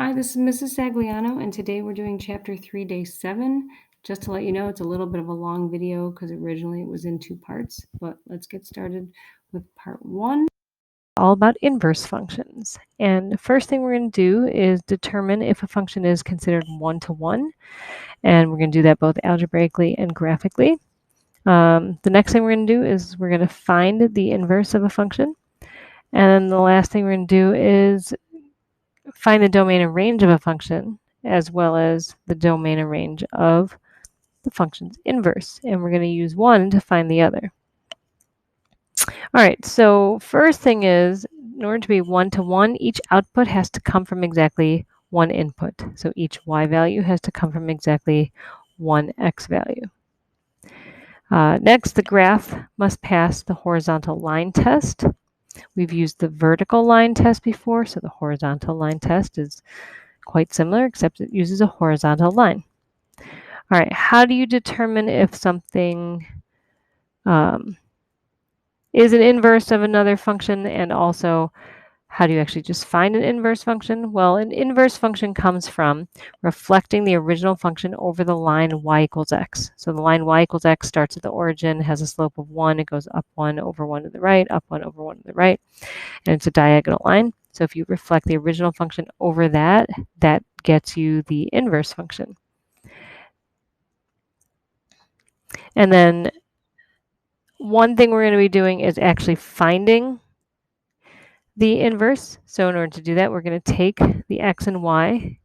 Hi, this is Mrs. Sagliano, and today we're doing Chapter 3, Day 7. Just to let you know, it's a little bit of a long video because originally it was in 2 parts, but let's get started with Part 1. All about inverse functions. And the first thing we're going to do is determine if a function is considered one-to-one, and we're going to do that both algebraically and graphically. The next thing we're going to do is we're going to find the inverse of a function, and then the last thing we're going to do is find the domain and range of a function, as well as the domain and range of the function's inverse. And we're going to use one to find the other. All right, so first thing is, in order to be one-to-one, each output has to come from exactly one input. So each y value has to come from exactly one x value. Next, the graph must pass the horizontal line test. We've used the vertical line test before, so the horizontal line test is quite similar, except it uses a horizontal line. All right, how do you determine if something is an inverse of another function, and also how do you actually just find an inverse function? Well, an inverse function comes from reflecting the original function over the line y equals x. So the line y equals x starts at the origin, has a slope of 1, it goes up 1 over 1 to the right, up 1 over 1 to the right, and it's a diagonal line. So if you reflect the original function over that, that gets you the inverse function. And then one thing we're going to be doing is actually finding the inverse. So in order to do that, we're going to take the x and y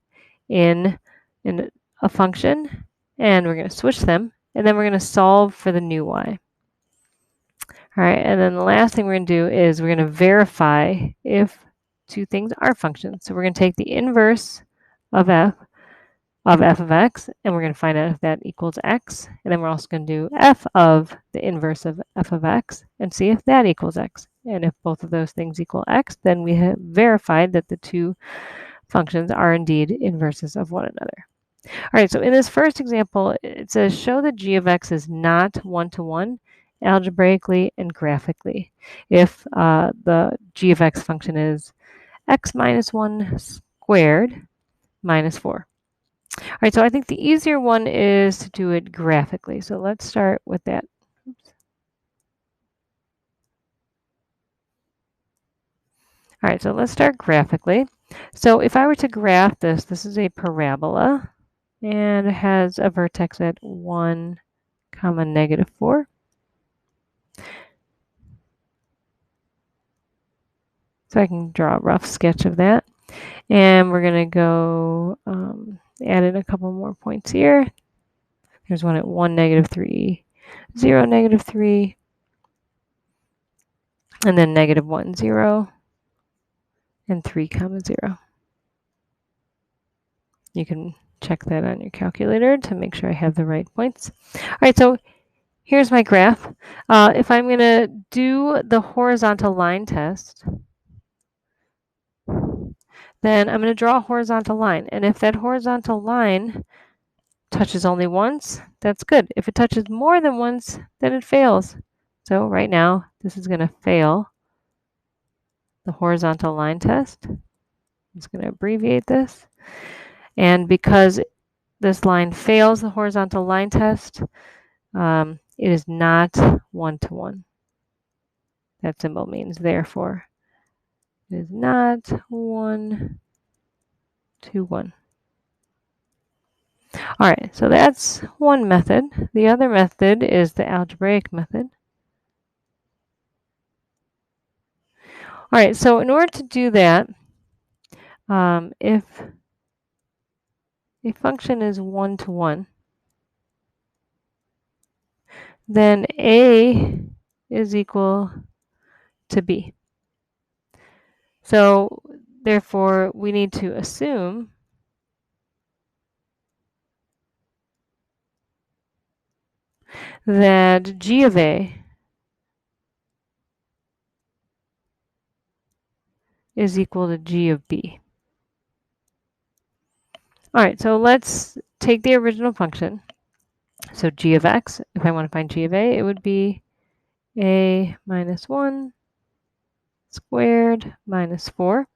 in a function, and we're going to switch them, and then we're going to solve for the new y. All right, and then the last thing we're going to do is we're going to verify if two things are functions. So we're going to take the inverse of f of x, and we're going to find out if that equals x, and then we're also going to do f of the inverse of f of x and see if that equals x. And if both of those things equal x, then we have verified that the two functions are indeed inverses of one another. All right, so in this first example, it says show that g of x is not one-to-one algebraically and graphically if the g of x function is x minus 1 squared minus 4. All right, so I think the easier one is to do it graphically. So let's start with that. All right, so let's start graphically. So if I were to graph this, this is a parabola, and it has a vertex at 1, negative 4. So I can draw a rough sketch of that. And we're going to go add in a couple more points here. Here's one at 1, negative 3, 0, negative 3, and then negative 1, 0, and 3, 0. You can check that on your calculator to make sure I have the right points. All right, so here's my graph. If I'm going to do the horizontal line test, then I'm going to draw a horizontal line. And if that horizontal line touches only once, that's good. If it touches more than once, then it fails. So right now, this is going to fail the horizontal line test. I'm just going to abbreviate this. And because this line fails the horizontal line test, it is not one-to-one. That symbol means therefore it is not one-to-one. All right, so that's one method. The other method is the algebraic method. All right, so in order to do that, if a function is one-to-one, then A is equal to B. So therefore, we need to assume that G of A is equal to G of B. All right, so let's take the original function. So G of x, if I want to find G of A, it would be A minus 1 squared minus 4.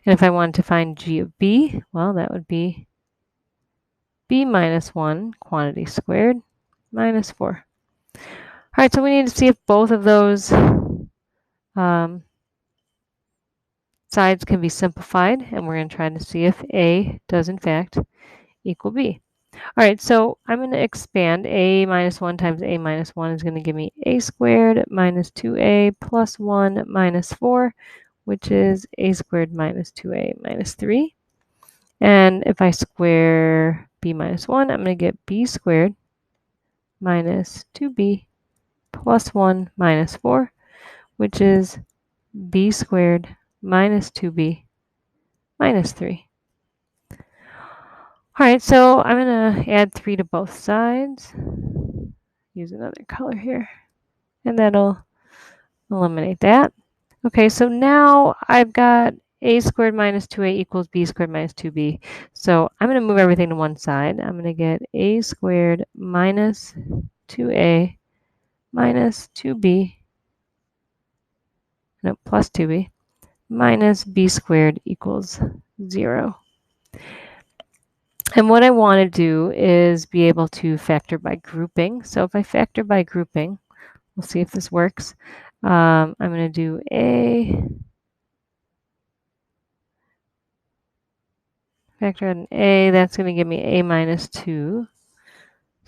And if I wanted to find g of b, well, that would be b minus 1 quantity squared minus 4. All right, so we need to see if both of those sides can be simplified, and we're going to try to see if a does in fact equal b. All right, so I'm going to expand. A minus 1 times a minus 1 is going to give me a squared minus 2a plus 1 minus 4, which is a squared minus 2a minus 3. And if I square b minus 1, I'm going to get b squared minus 2b plus 1 minus 4, which is b squared minus 2b minus 3. All right, so I'm going to add 3 to both sides. Use another color here, and that'll eliminate that. Okay, so now I've got a squared minus 2a equals b squared minus 2b. So I'm going to move everything to one side. I'm going to get a squared minus 2a minus 2b, no, plus 2b, minus b squared equals 0. And what I want to do is be able to factor by grouping. So if I factor by grouping, we'll see if this works. I'm going to do a factor out an a, that's going to give me a minus 2.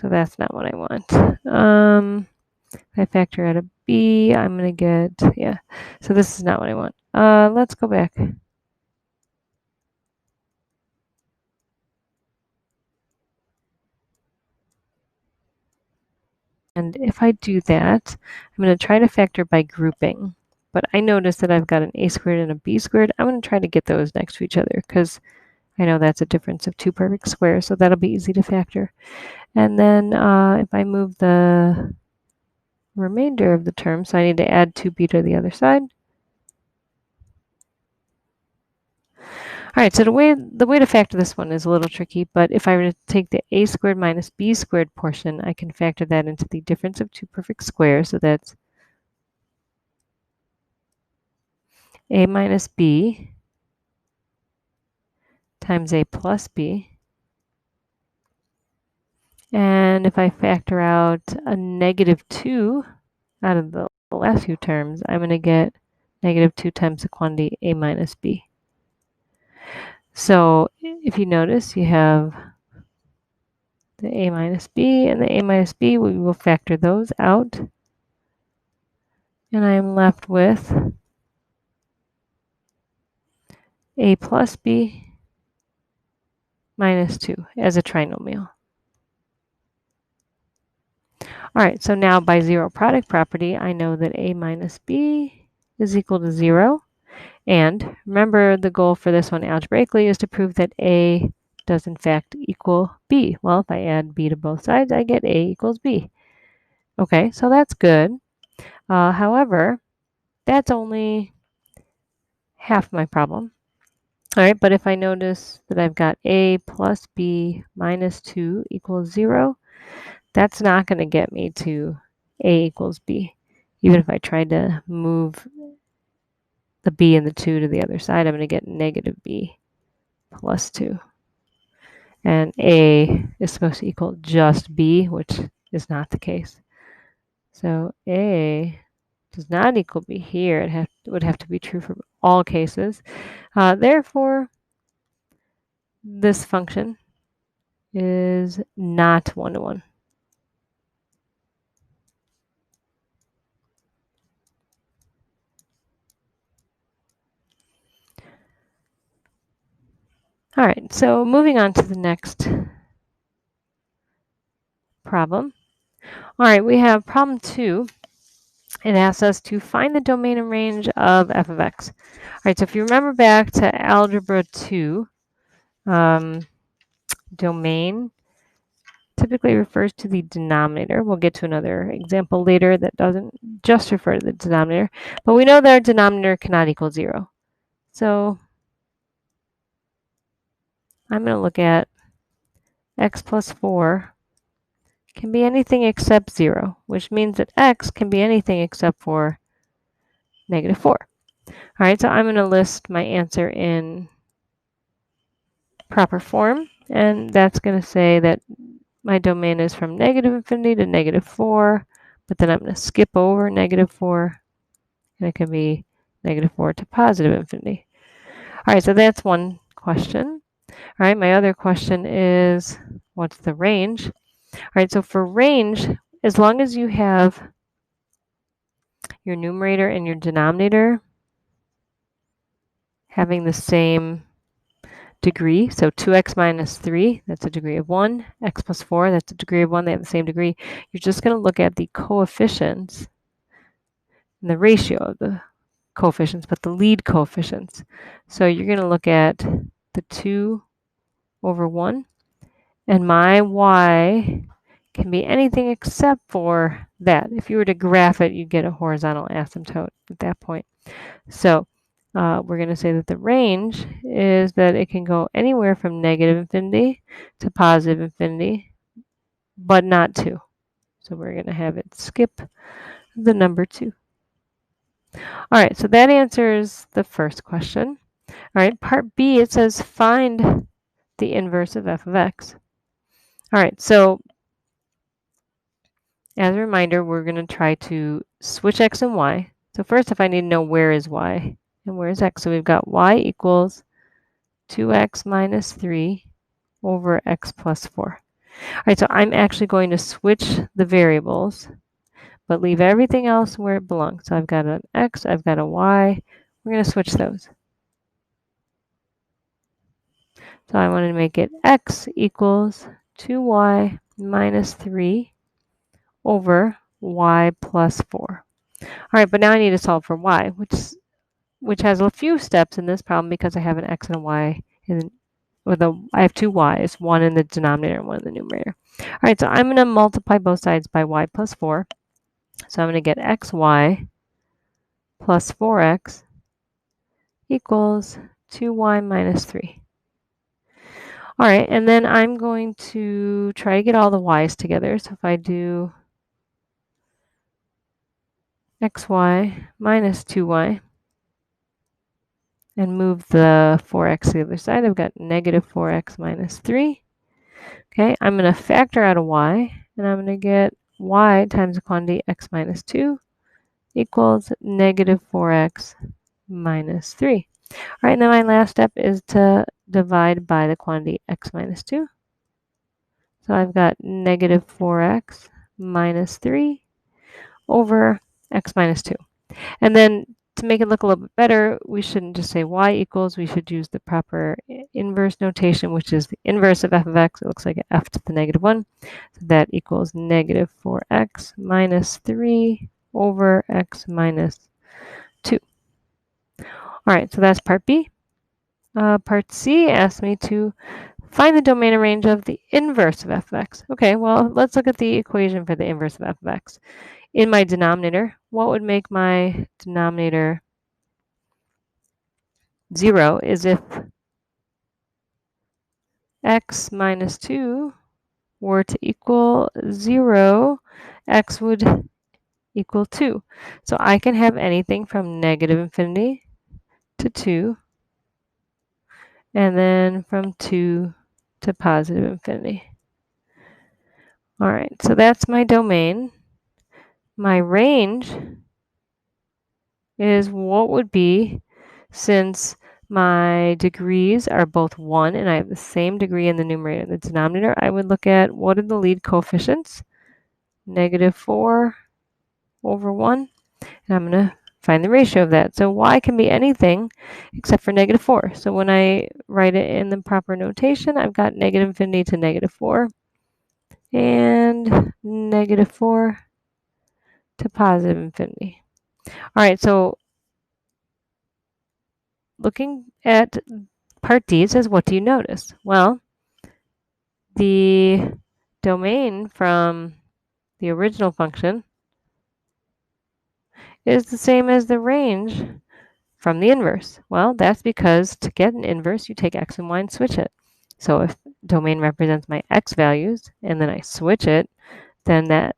So that's not what I want. If I factor out a b, I'm going to get, yeah, so this is not what I want. Let's go back. And if I do that, I'm going to try to factor by grouping. But I notice that I've got an a squared and a b squared. I'm going to try to get those next to each other because I know that's a difference of 2 perfect squares, so that'll be easy to factor. And then if I move the remainder of the term, so I need to add 2b to the other side. All right, so the way to factor this one is a little tricky, but if I were to take the a squared minus b squared portion, I can factor that into the difference of 2 perfect squares, so that's a minus b times a plus b. And if I factor out a negative 2 out of the last few terms, I'm going to get negative 2 times the quantity a minus b. So if you notice, you have the a minus b and the a minus b. We will factor those out. And I am left with a plus b minus 2 as a trinomial. All right, so now by zero product property, I know that a minus b is equal to 0. And remember, the goal for this one algebraically is to prove that a does in fact equal b. Well, if I add b to both sides, I get a equals b. Okay, so that's good. However, that's only half my problem. All right, but if I notice that I've got a plus b minus 2 equals 0, that's not going to get me to a equals b. Even if I tried to move the b and the 2 to the other side, I'm going to get negative b plus 2. And a is supposed to equal just b, which is not the case. So a does not equal b here. It would have to be true for all cases. Therefore, this function is not one-to-one. All right, so moving on to the next problem. All right, we have problem 2. It asks us to find the domain and range of f of x. All right, so if you remember back to Algebra 2, domain typically refers to the denominator. We'll get to another example later that doesn't just refer to the denominator, but we know that our denominator cannot equal 0. So I'm going to look at x plus 4 can be anything except 0, which means that x can be anything except for negative 4. All right, so I'm going to list my answer in proper form, and that's going to say that my domain is from negative infinity to negative 4, but then I'm going to skip over negative 4, and it can be negative 4 to positive infinity. All right, so that's one question. All right, my other question is, what's the range? All right, so for range, as long as you have your numerator and your denominator having the same degree, so 2x minus 3, that's a degree of 1, x plus 4, that's a degree of 1, they have the same degree. You're just going to look at the coefficients and the ratio of the coefficients, but the lead coefficients. So you're going to look at the 2 over 1, and my y can be anything except for that. If you were to graph it, you'd get a horizontal asymptote at that point. So we're going to say that the range is that it can go anywhere from negative infinity to positive infinity, but not 2. So we're going to have it skip the number 2. All right, so that answers the first question. All right, part B, it says find the inverse of f of x. All right, so as a reminder, we're going to try to switch x and y. So first, if I need to know where is y and where is x, so we've got y equals 2x minus 3 over x plus 4. All right, so I'm actually going to switch the variables, but leave everything else where it belongs. So I've got an x, I've got a y. We're going to switch those. So I want to make it x equals 2y minus 3 over y plus 4. All right, but now I need to solve for y, which has a few steps in this problem because I have an x and a y I have two y's, one in the denominator and one in the numerator. All right, so I'm going to multiply both sides by y plus 4. So I'm going to get xy plus 4x equals 2y minus 3. All right, and then I'm going to try to get all the y's together. So if I do xy minus 2y and move the 4x to the other side, I've got negative 4x minus 3. Okay, I'm going to factor out a y, and I'm going to get y times the quantity x minus 2 equals negative 4x minus 3. All right, now my last step is to divide by the quantity x minus 2. So I've got negative 4x minus 3 over x minus 2. And then to make it look a little bit better, we shouldn't just say y equals. We should use the proper inverse notation, which is the inverse of f of x. It looks like f to the negative 1. So that equals negative 4x minus 3 over x minus 2. All right, so that's part B. Part C asks me to find the domain and range of the inverse of f of x. Okay, well, let's look at the equation for the inverse of f of x. In my denominator, what would make my denominator 0 is if x minus 2 were to equal 0, x would equal 2. So I can have anything from negative infinity to 2, and then from 2 to positive infinity. All right, so that's my domain. My range is what would be, since my degrees are both 1 and I have the same degree in the numerator and the denominator, I would look at what are the lead coefficients, negative 4 over 1, and I'm going to find the ratio of that. So y can be anything except for negative 4. So when I write it in the proper notation, I've got negative infinity to negative 4 and negative 4 to positive infinity. All right, so looking at part D, it says, what do you notice? Well, the domain from the original function is the same as the range from the inverse. Well, that's because to get an inverse, you take x and y and switch it. So if domain represents my x values and then I switch it, then that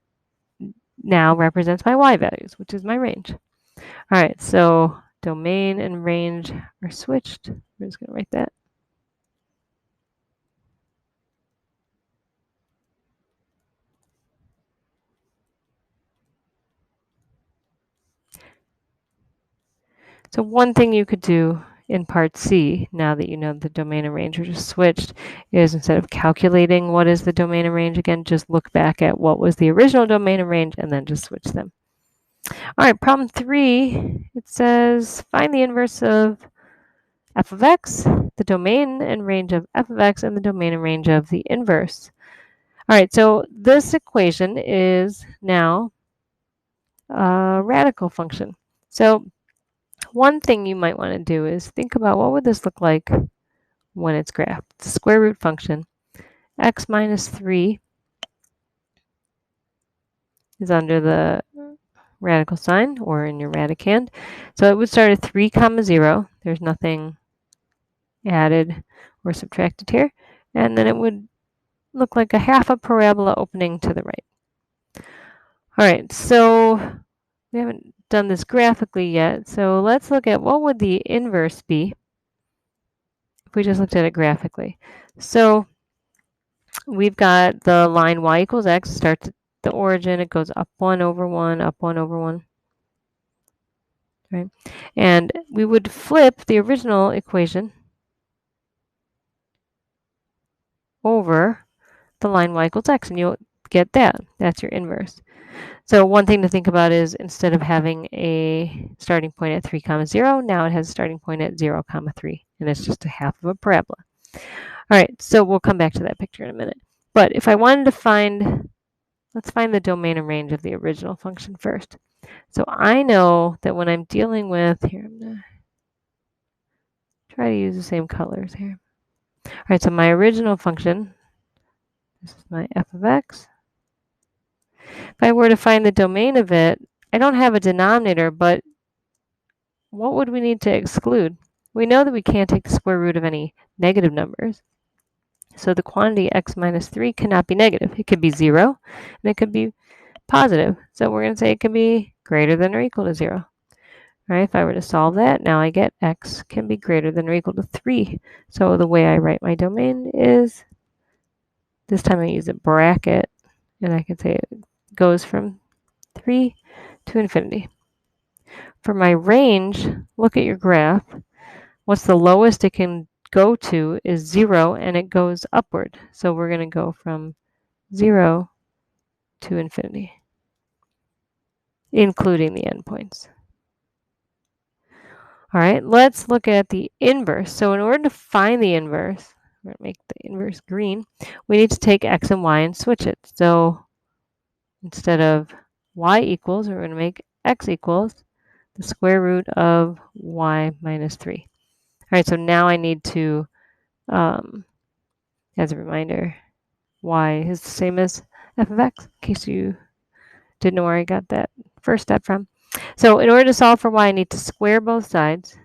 now represents my y values, which is my range. All right, so domain and range are switched. We're just going to write that. So one thing you could do in part C, now that you know the domain and range are just switched, is instead of calculating what is the domain and range again, just look back at what was the original domain and range and then just switch them. All right, problem 3, it says find the inverse of f of x, the domain and range of f of x, and the domain and range of the inverse. All right, so this equation is now a radical function. So one thing you might want to do is think about what would this look like when it's graphed. The square root function, x minus 3 is under the radical sign or in your radicand. So it would start at 3 comma 0. There's nothing added or subtracted here. And then it would look like a half a parabola opening to the right. All right, so we haven't done this graphically yet. So let's look at what would the inverse be if we just looked at it graphically. So we've got the line y equals x, starts at the origin, it goes up 1 over 1, up 1 over 1. Right? And we would flip the original equation over the line y equals x, and you'll get that. That's your inverse. So one thing to think about is instead of having a starting point at 3 comma 0, now it has a starting point at 0 comma 3, and it's just a half of a parabola. All right, so we'll come back to that picture in a minute. But if I wanted to find, let's find the domain and range of the original function first. So I know that when I'm dealing with, here, I'm going to try to use the same colors here. All right, so my original function, this is my f of x. If I were to find the domain of it, I don't have a denominator, but what would we need to exclude? We know that we can't take the square root of any negative numbers. So the quantity x minus 3 cannot be negative. It could be 0, and it could be positive. So we're going to say it can be greater than or equal to 0. All right, if I were to solve that, now I get x can be greater than or equal to 3. So the way I write my domain is, this time I use a bracket, and I can say it goes from 3 to infinity. For my range, look at your graph. What's the lowest it can go to is 0, and it goes upward. So we're going to go from 0 to infinity, including the endpoints. All right, let's look at the inverse. So in order to find the inverse, we're going to make the inverse green, we need to take x and y and switch it. So instead of y equals, we're going to make x equals the square root of y minus 3. All right, so now I need to, as a reminder, y is the same as f of x, in case you didn't know where I got that first step from. So in order to solve for y, I need to square both sides.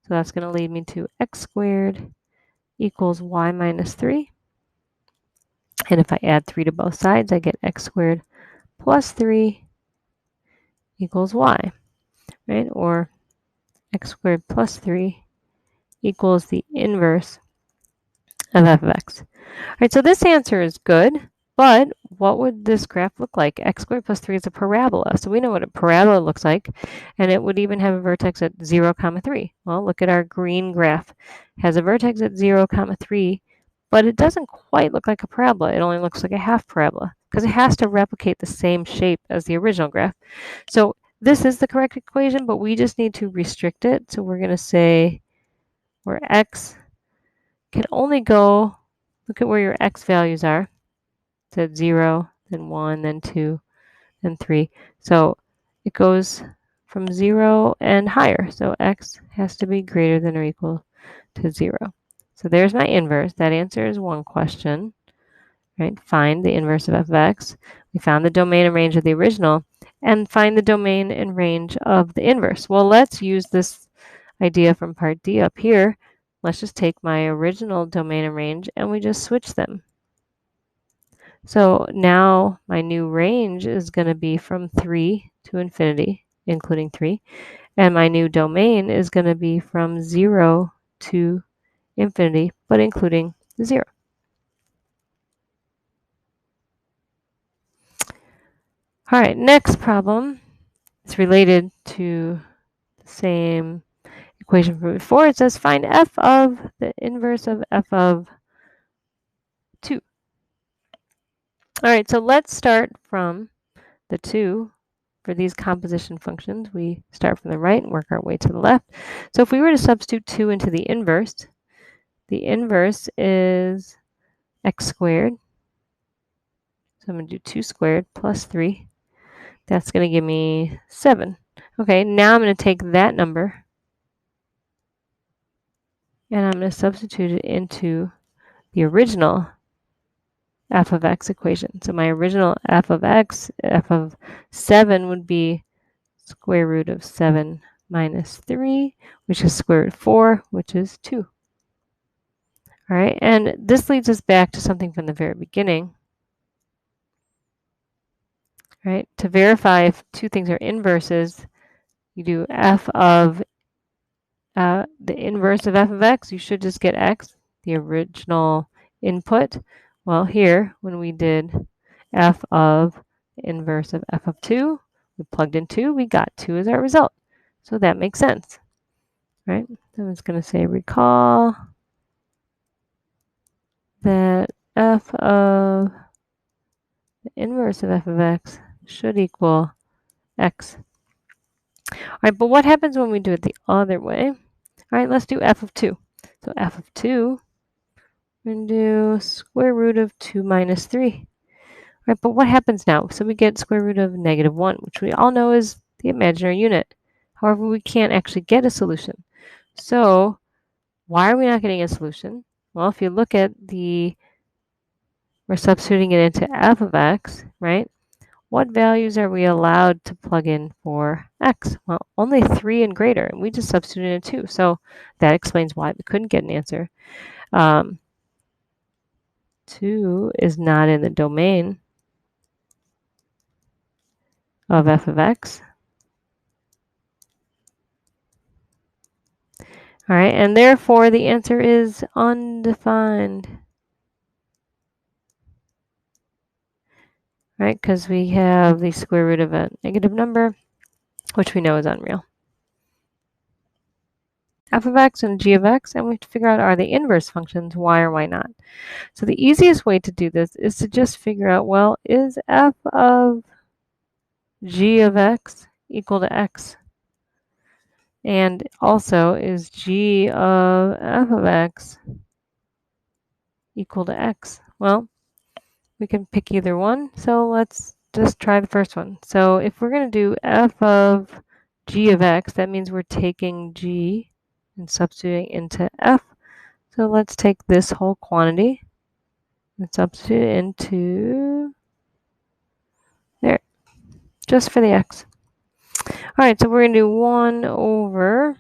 So that's going to lead me to x squared equals y minus 3. And if I add 3 to both sides, I get x squared plus 3 equals y, right? Or x squared plus 3 equals the inverse of f of x. All right, so this answer is good, but what would this graph look like? X squared plus 3 is a parabola, so we know what a parabola looks like, and it would even have a vertex at 0 comma 3. Well, look at our green graph. It has a vertex at 0 comma 3, but it doesn't quite look like a parabola. It only looks like a half parabola because it has to replicate the same shape as the original graph. So this is the correct equation, but we just need to restrict it. So we're going to say where x can only go, look at where your x values are. It's at 0, then 1, then 2, then 3. So it goes from 0 and higher. So x has to be greater than or equal to 0. So there's my inverse. That answers one question. Right? Find the inverse of f of x. We found the domain and range of the original. And find the domain and range of the inverse. Well, let's use this idea from part D up here. Let's just take my original domain and range and we just switch them. So now my new range is going to be from 3 to infinity, including 3. And my new domain is going to be from 0 to infinity, but including 0. All right, next problem is related to the same equation from before. It says find f of the inverse of f of 2. All right, so let's start from the 2. For these composition functions, we start from the right and work our way to the left. So if we were to substitute 2 into the inverse is x squared. So I'm going to do 2 squared plus 3. That's going to give me 7. Okay, now I'm going to take that number and I'm going to substitute it into the original f of x equation. So my original f of x, f of 7 would be square root of 7 minus 3, which is square root of 4, which is 2. All right, and this leads us back to something from the very beginning. Right, to verify if two things are inverses, you do f of the inverse of f of x, you should just get x, the original input. Well, here, when we did f of inverse of f of 2, we plugged in 2, we got 2 as our result. So that makes sense, right? So I'm just going to say recall that f of the inverse of f of x should equal x. All right, but what happens when we do it the other way? All right, let's do f of 2. So f of 2, we're going to do square root of 2 minus 3. All right, but what happens now? So we get square root of negative 1, which we all know is the imaginary unit. However, we can't actually get a solution. So why are we not getting a solution? Well, if you look at we're substituting it into f of x, right? What values are we allowed to plug in for x? Well, only 3 and greater, and we just substituted in 2. So that explains why we couldn't get an answer. 2 is not in the domain of f of x. All right, and therefore the answer is undefined. Right, because we have the square root of a negative number, which we know is unreal. F of x and g of x, and we have to figure out, are they inverse functions, why or why not? So the easiest way to do this is to just figure out, well, is f of g of x equal to x? And also, is g of f of x equal to x? Well, we can pick either one, so let's just try the first one. So if we're going to do f of g of x, that means we're taking g and substituting into f. So let's take this whole quantity and substitute it into there, just for the x. All right, so we're going to do 1 over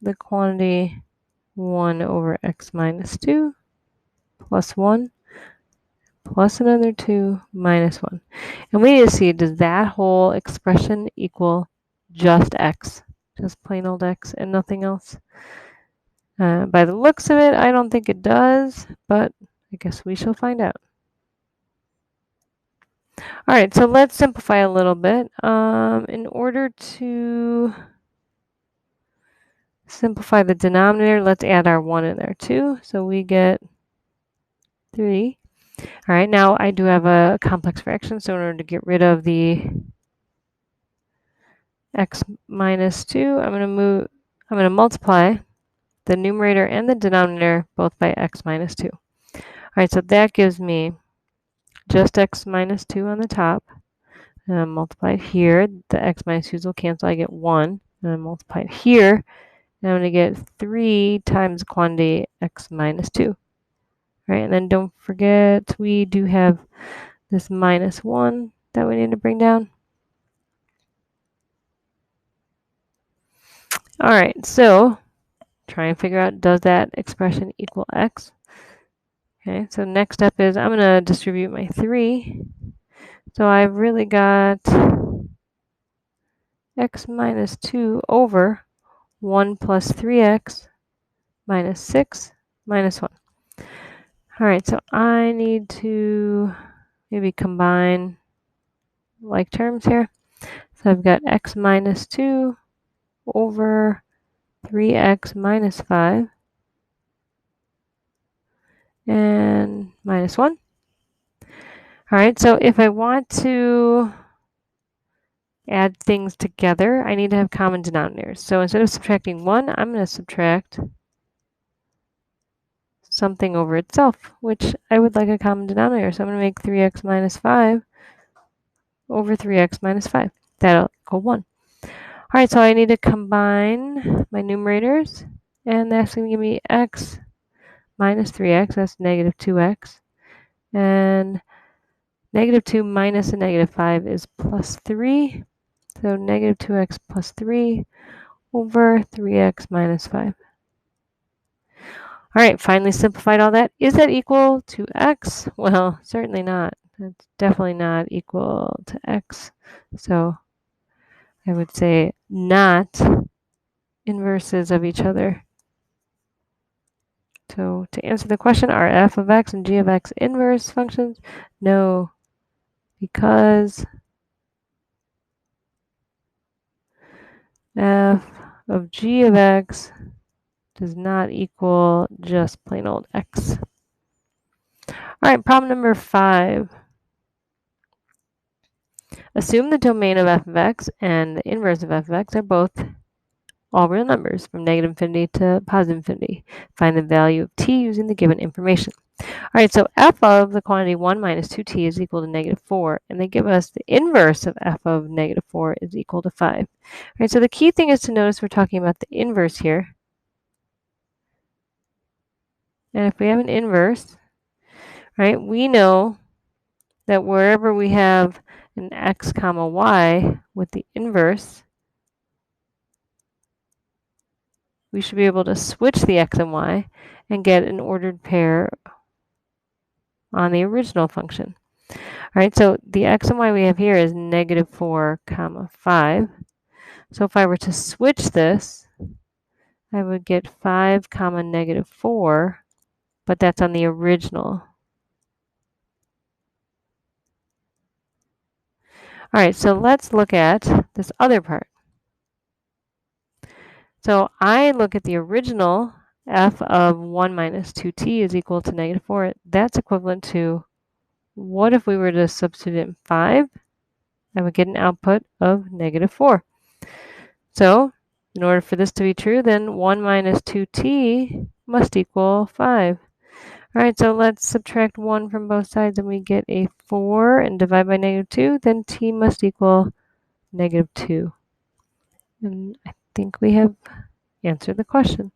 the quantity 1 over x minus 2 plus 1 plus another 2 minus 1. And we need to see, does that whole expression equal just x? Just plain old x and nothing else? By the looks of it, I don't think it does, but I guess we shall find out. All right, so let's simplify a little bit. In order to simplify the denominator, let's add our 1 in there too. So we get 3. All right, now I do have a complex fraction, so in order to get rid of the x minus 2, I'm going to multiply the numerator and the denominator both by x minus 2. All right, so that gives me just x minus 2 on the top. And multiply it here. The x minus 2's will cancel. I get 1. And I multiply it here. And I'm going to get 3 times the quantity x minus 2. Right, and then don't forget we do have this minus 1 that we need to bring down. All right, so try and figure out, does that expression equal x? Okay, so next step is I'm going to distribute my 3. So I've really got x minus 2 over 1 plus 3x minus 6 minus 1. All right, so I need to maybe combine like terms here. So I've got x minus 2 over 3x minus 5 and minus 1. All right, so if I want to add things together, I need to have common denominators. So instead of subtracting 1, I'm going to subtract something over itself, which I would like a common denominator. So I'm going to make 3x minus 5 over 3x minus 5. That'll equal 1. All right, so I need to combine my numerators, and that's going to give me x minus 3x, that's negative 2x, and negative 2 minus a negative 5 is plus 3, so negative 2x plus 3 over 3x minus 5. All right, finally simplified all that. Is that equal to x? Well, certainly not. That's definitely not equal to x. So I would say not inverses of each other. So to answer the question, are f of x and g of x inverse functions? No, because f of g of x does not equal just plain old x. All right, problem number 5. Assume the domain of f of x and the inverse of f of x are both all real numbers from negative infinity to positive infinity. Find the value of t using the given information. All right, so f of the quantity 1 minus 2t is equal to negative 4, and they give us the inverse of f of negative 4 is equal to 5. All right, so the key thing is to notice we're talking about the inverse here. And if we have an inverse, right, we know that wherever we have an x comma y with the inverse, we should be able to switch the x and y and get an ordered pair on the original function. All right, so the x and y we have here is negative 4 comma 5. So if I were to switch this, I would get 5 comma negative 4, but that's on the original. All right, so let's look at this other part. So I look at the original f of 1 minus 2t is equal to negative 4. That's equivalent to, what if we were to substitute in 5? I would get an output of negative 4. So in order for this to be true, then 1 minus 2t must equal 5. All right, so let's subtract 1 from both sides and we get a 4 and divide by negative 2. Then t must equal negative 2. And I think we have answered the question.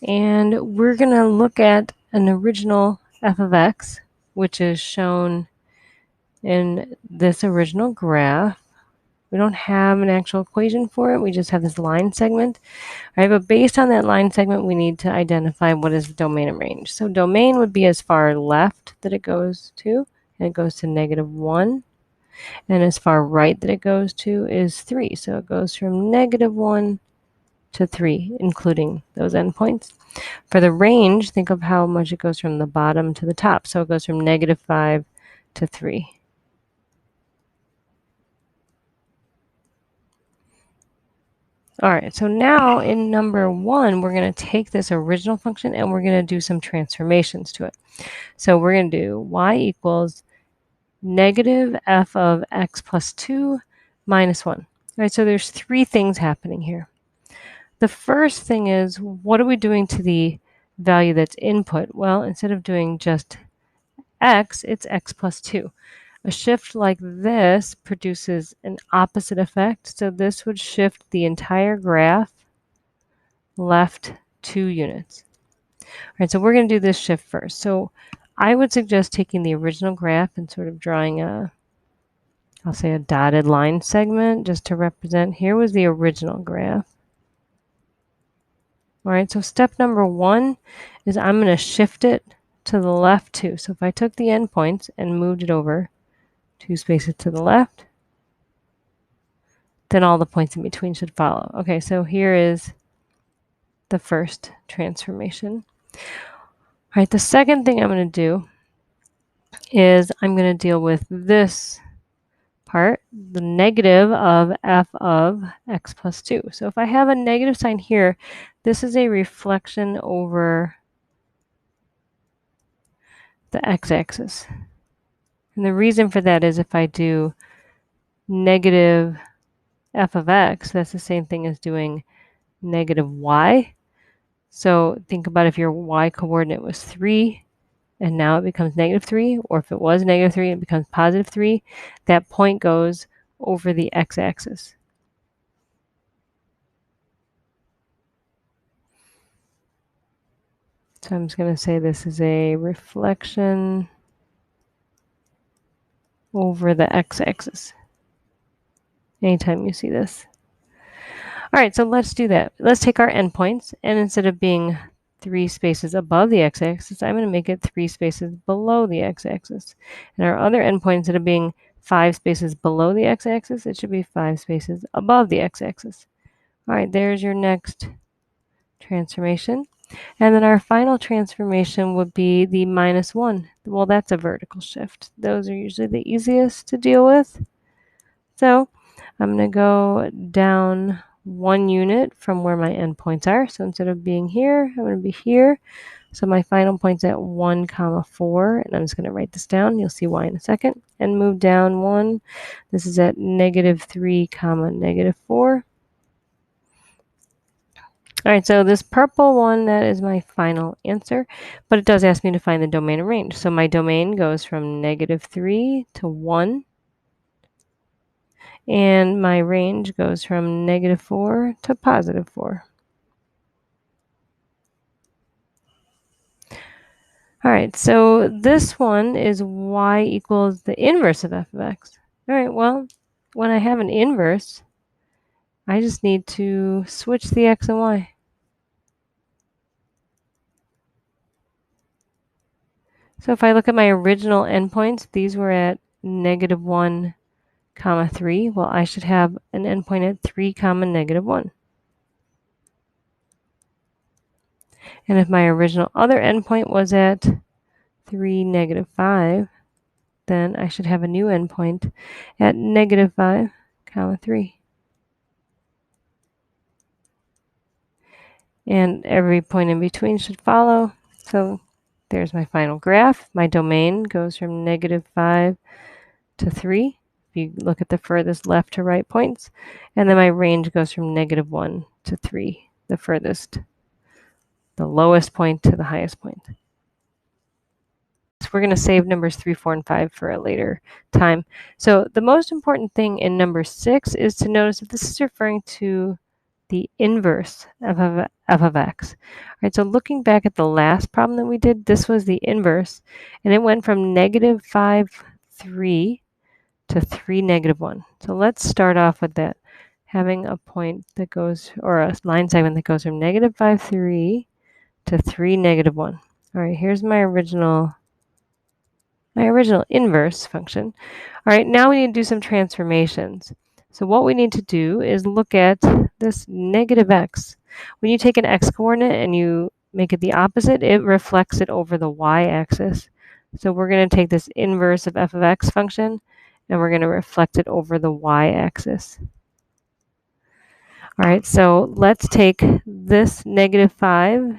And we're going to look at an original f of x, which is shown in this original graph. We don't have an actual equation for it. We just have this line segment. All right, but based on that line segment, we need to identify what is the domain and range. So domain would be as far left that it goes to, and it goes to negative 1. And as far right that it goes to is 3. So it goes from negative 1 to 3, including those endpoints. For the range, think of how much it goes from the bottom to the top. So it goes from negative 5 to 3. All right, so now in number 1, we're going to take this original function and we're going to do some transformations to it. So we're going to do y equals negative f of x plus 2 minus 1. All right, so there's 3 things happening here. The first thing is, what are we doing to the value that's input? Well, instead of doing just x, it's x plus 2. A shift like this produces an opposite effect. So this would shift the entire graph left 2 units. All right, so we're going to do this shift first. So I would suggest taking the original graph and sort of drawing I'll say a dotted line segment just to represent. Here was the original graph. All right, so step number 1 is I'm going to shift it to the left 2. So if I took the endpoints and moved it over 2 spaces to the left, then all the points in between should follow. Okay, so here is the first transformation. All right, the second thing I'm going to do is I'm going to deal with this part, the negative of f of x plus 2. So if I have a negative sign here, this is a reflection over the x-axis. And the reason for that is if I do negative f of x, that's the same thing as doing negative y. So think about if your y coordinate was 3 and now it becomes negative 3, or if it was negative 3 and it becomes positive 3, that point goes over the x-axis. So I'm just going to say this is a reflection over the x-axis anytime you see this. All right, so let's do that. Let's take our endpoints, and instead of being 3 spaces above the x-axis, I'm going to make it 3 spaces below the x-axis. And our other endpoint, instead of being 5 spaces below the x-axis, it should be 5 spaces above the x-axis. All right, there's your next transformation. And then our final transformation would be the -1. Well, that's a vertical shift. Those are usually the easiest to deal with. So I'm going to go down 1 unit from where my endpoints are. So instead of being here, I'm going to be here. So my final point's at 1, 4, and I'm just going to write this down. You'll see why in a second. And move down 1. This is at -3, -4. All right, so this purple one, that is my final answer, but it does ask me to find the domain and range. So my domain goes from -3 to 1, and my range goes from -4 to +4. All right, so this one is y equals the inverse of f of x. All right, well, when I have an inverse, I just need to switch the x and y. So if I look at my original endpoints, these were at -1, 3. Well, I should have an endpoint at 3, -1. And if my original other endpoint was at 3, -5, then I should have a new endpoint at -5, 3. And every point in between should follow. So there's my final graph. My domain goes from -5 to 3. If you look at the furthest left to right points. And then my range goes from -1 to 3, the furthest, the lowest point to the highest point. So we're going to save numbers 3, 4, and 5 for a later time. So the most important thing in number 6 is to notice that this is referring to the inverse of f of x. All right, so looking back at the last problem that we did, this was the inverse, and it went from -5, 3 to 3, -1. So let's start off with that, having a point that goes, or a line segment that goes from -5, 3 to 3, -1. All right, here's my original inverse function. All right, now we need to do some transformations. So what we need to do is look at this -x. When you take an x coordinate and you make it the opposite, it reflects it over the y-axis. So we're going to take this inverse of f of x function and we're going to reflect it over the y-axis. All right, so let's take this -5.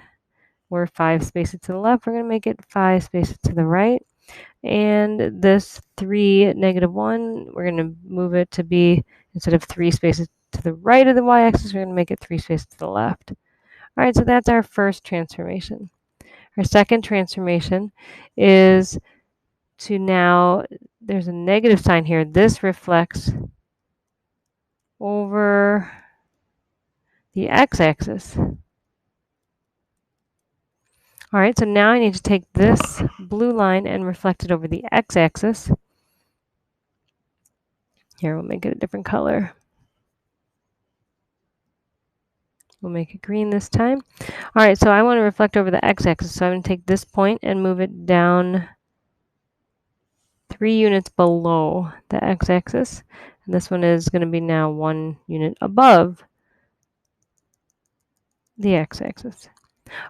We're 5 spaces to the left. We're going to make it 5 spaces to the right. And this 3, -1, we're going to move it to be, instead of 3 spaces to the right of the y-axis, we're going to make it 3 spaces to the left. All right, so that's our first transformation. Our second transformation is to now, there's a negative sign here. This reflects over the x-axis. All right, so now I need to take this blue line and reflect it over the x-axis. Here, we'll make it a different color. We'll make it green this time. All right, so I want to reflect over the x-axis. So I'm going to take this point and move it down 3 units below the x-axis. And this one is going to be now 1 unit above the x-axis.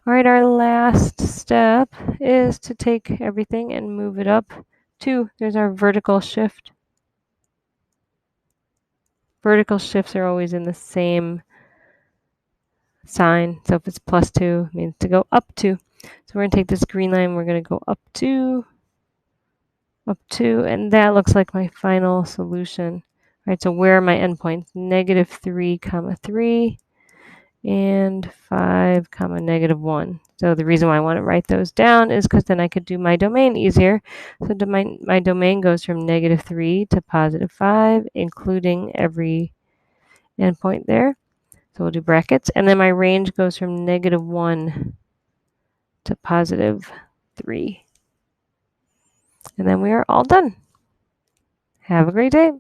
All right, our last step is to take everything and move it up to, there's our vertical shift. Vertical shifts are always in the same sign. So if it's +2, it means to go up 2. So we're going to take this green line, we're going to go up 2, and that looks like my final solution. All right, so where are my endpoints? -3, 3, and 5, -1. So the reason why I want to write those down is because then I could do my domain easier. So my domain goes from -3 to +5, including every endpoint there. So we'll do brackets. And then my range goes from -1 to +3. And then we are all done. Have a great day.